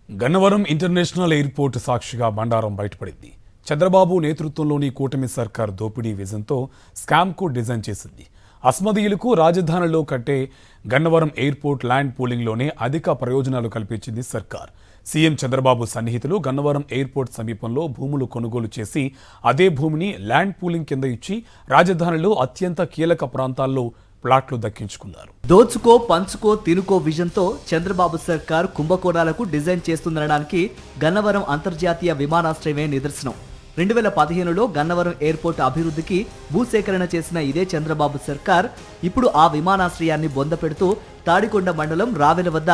Gannavaram international airport సాక్షిగా బండారం బయటపడింది. చంద్రబాబు నేతృత్వంలోని కూటమి సర్కార్ దోపిడీ విజన్తో స్కామ్కు డిజైన్ చేసింది. అస్మదీయులకు రాజధానిలో కట్టే గన్నవరం ఎయిర్పోర్ట్ ల్యాండ్ పూలింగ్లోనే అధిక ప్రయోజనాలు కల్పించింది సర్కార్. సీఎం చంద్రబాబు సన్నిహితులు గన్నవరం ఎయిర్పోర్ట్ సమీపంలో భూములు కొనుగోలు చేసి అదే భూమిని ల్యాండ్ పూలింగ్ కింద ఇచ్చి రాజధానిలో అత్యంత కీలక ప్రాంతాల్లో ప్లాట్లు దక్కించుకున్నారు. దోచుకో పంచుకో తినుకో విజన్తో చంద్రబాబు సర్కార్ కుంభకోణాలకు డిజైన్ చేస్తుందనడానికి గన్నవరం అంతర్జాతీయ విమానాశ్రయమే నిదర్శనం. 2015లో గన్నవరం ఎయిర్పోర్ట్ అభివృద్ధికి భూసేకరణ చేసిన ఇదే చంద్రబాబు సర్కార్ ఇప్పుడు ఆ విమానాశ్రయాన్ని బొందపెడుతూ తాడికొండ మండలం రావెల వద్ద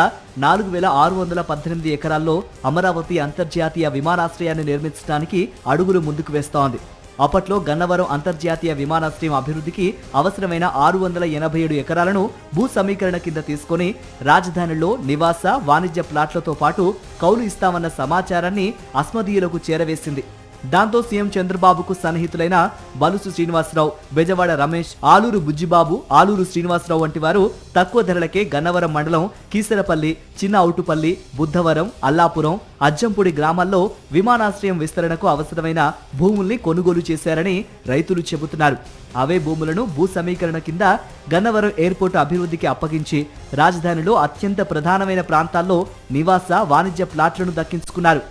4618 ఎకరాల్లో అమరావతి అంతర్జాతీయ విమానాశ్రయాన్ని నిర్మించడానికి అడుగులు ముందుకు వేస్తోంది. అప్పట్లో గన్నవరం అంతర్జాతీయ విమానాశ్రయం అభివృద్ధికి అవసరమైన 687 ఎకరాలను భూ సమీకరణ కింద తీసుకుని రాజధానిలో నివాస వాణిజ్య ప్లాట్లతో పాటు కౌలు ఇస్తామన్న సమాచారాన్ని అస్మదీయులకు చేరవేసింది. దాంతో సీఎం చంద్రబాబుకు సన్నిహితులైన బలుసు శ్రీనివాసరావు, బెజవాడ రమేష్, ఆలూరు బుజ్జిబాబు, ఆలూరు శ్రీనివాసరావు వంటి వారు తక్కువ ధరలకే గన్నవరం మండలం కీసరపల్లి, చిన్న ఔటుపల్లి, బుద్ధవరం, అల్లాపురం, అజ్జంపూడి గ్రామాల్లో విమానాశ్రయం విస్తరణకు అవసరమైన భూముల్ని కొనుగోలు చేశారని రైతులు చెబుతున్నారు. అవే భూములను భూ సమీకరణ కింద గన్నవరం ఎయిర్పోర్టు అభివృద్ధికి అప్పగించి రాజధానిలో అత్యంత ప్రధానమైన ప్రాంతాల్లో నివాస వాణిజ్య ప్లాట్లను దక్కించుకున్నారు.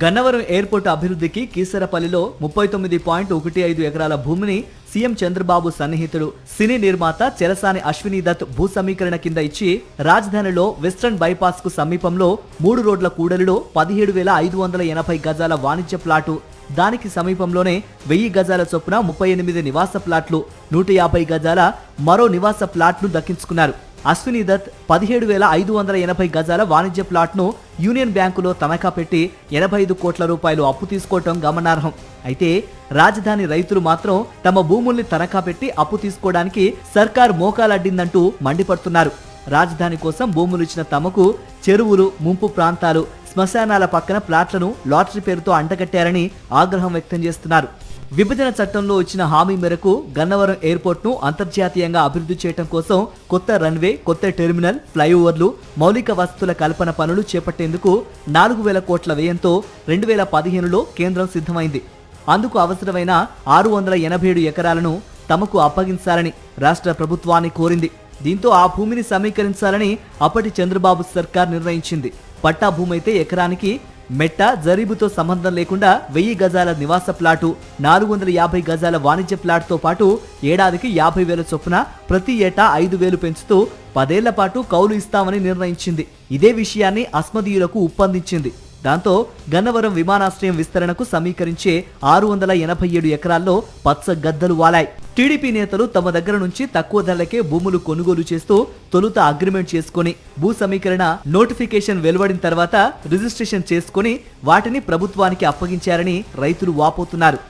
గన్నవరం ఎయిర్పోర్టు అభివృద్ధికి కీసరపల్లిలో 39.15 ఎకరాల భూమిని సీఎం చంద్రబాబు సన్నిహితుడు సినీ నిర్మాత చెరసాని అశ్వినీ దత్ భూ సమీకరణ కింద ఇచ్చి రాజధానిలో వెస్ట్రన్ బైపాస్ కు సమీపంలో 3 రోడ్ల కూడలిలో 17,580 గజాల వాణిజ్య ప్లాటు, దానికి సమీపంలోనే 1000 గజాల చొప్పున 38 నివాస ప్లాట్లు, 150 గజాల మరో నివాస ప్లాట్ను దక్కించుకున్నారు. అశ్వినీ దత్ 17,580 గజాల వాణిజ్య ప్లాట్ను యూనియన్ బ్యాంకులో తనఖా పెట్టి 85 కోట్ల రూపాయలు అప్పు తీసుకోవటం గమనార్హం. అయితే రాజధాని రైతులు మాత్రం తమ భూముల్ని తనఖా పెట్టి అప్పు తీసుకోవడానికి సర్కార్ మోకాలడ్డిందంటూ మండిపడుతున్నారు. రాజధాని కోసం భూములు ఇచ్చిన తమకు చెరువులు, ముంపు ప్రాంతాలు, శ్మశానాల పక్కన ప్లాట్లను లాటరీ పేరుతో అంటగట్టారని ఆగ్రహం వ్యక్తం చేస్తున్నారు. విభజన చట్టంలో ఇచ్చిన హామీ మేరకు గన్నవరం ఎయిర్పోర్ట్ను అంతర్జాతీయంగా అభివృద్ధి చేయడం కోసం కొత్త రన్వే, కొత్త టెర్మినల్, ఫ్లైఓవర్లు, మౌలిక వసతుల కల్పన పనులు చేపట్టేందుకు 4,000 కోట్ల వ్యయంతో 2015లో కేంద్రం సిద్ధమైంది. అందుకు అవసరమైన 687 ఎకరాలను తమకు అప్పగించాలని రాష్ట్ర ప్రభుత్వాన్ని కోరింది. దీంతో ఆ భూమిని సమీకరించాలని అప్పటి చంద్రబాబు సర్కార్ నిర్ణయించింది. పట్టా భూమైతే ఎకరానికి మెట్ట, జరీబుతో సంబంధం లేకుండా 1000 గజాల నివాస ప్లాటు, 450 గజాల వాణిజ్య ప్లాట్తో పాటు ఏడాదికి 50,000 చొప్పున ప్రతి ఏటా 5,000 పెంచుతూ 10 ఏళ్ల పాటు కౌలు ఇస్తామని నిర్ణయించింది. ఇదే విషయాన్ని అస్మదీయులకు ఉప్పందించింది. దాంతో గన్నవరం విమానాశ్రయం విస్తరణకు సమీకరించే 687 ఎకరాల్లో పచ్చ గద్దలు వాలాయి. టీడీపీ నేతలు తమ దగ్గర నుంచి తక్కువ ధరలకే భూములు కొనుగోలు చేస్తూ తొలుత అగ్రిమెంట్ చేసుకుని భూ సమీకరణ నోటిఫికేషన్ వెలువడిన తర్వాత రిజిస్ట్రేషన్ చేసుకుని వాటిని ప్రభుత్వానికి అప్పగించారని రైతులు వాపోతున్నారు.